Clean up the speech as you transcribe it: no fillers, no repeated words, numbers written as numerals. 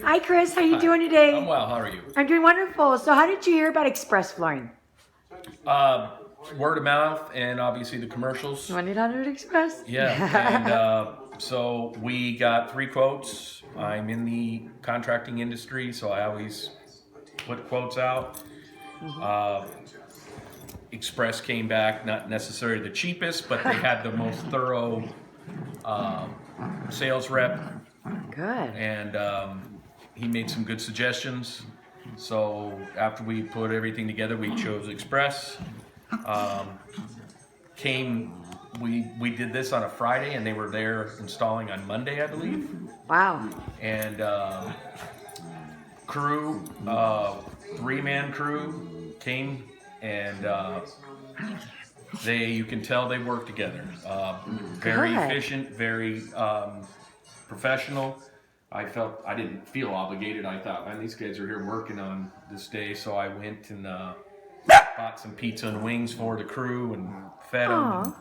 Hi, Chris. How you Hi. doing today? I'm well. How are you? I'm doing wonderful. So, how did you hear about Express Flooring? Word of mouth and obviously the commercials. 1-800 Express. Yeah, and so we got 3 quotes. I'm in the contracting industry, so I always put quotes out. Express came back, not necessarily the cheapest, but they had the most thorough sales rep, Good. and he made some good suggestions. So after we put everything together, we chose Express. We did this on a Friday, and they were there installing on Monday, I believe. Wow. And crew, 3-man crew came, and you can tell they work together. Very Good. efficient, very professional. I didn't feel obligated. I thought, man, these guys are here working on this day, so I went and bought some pizza and wings for the crew and fed them. Aw.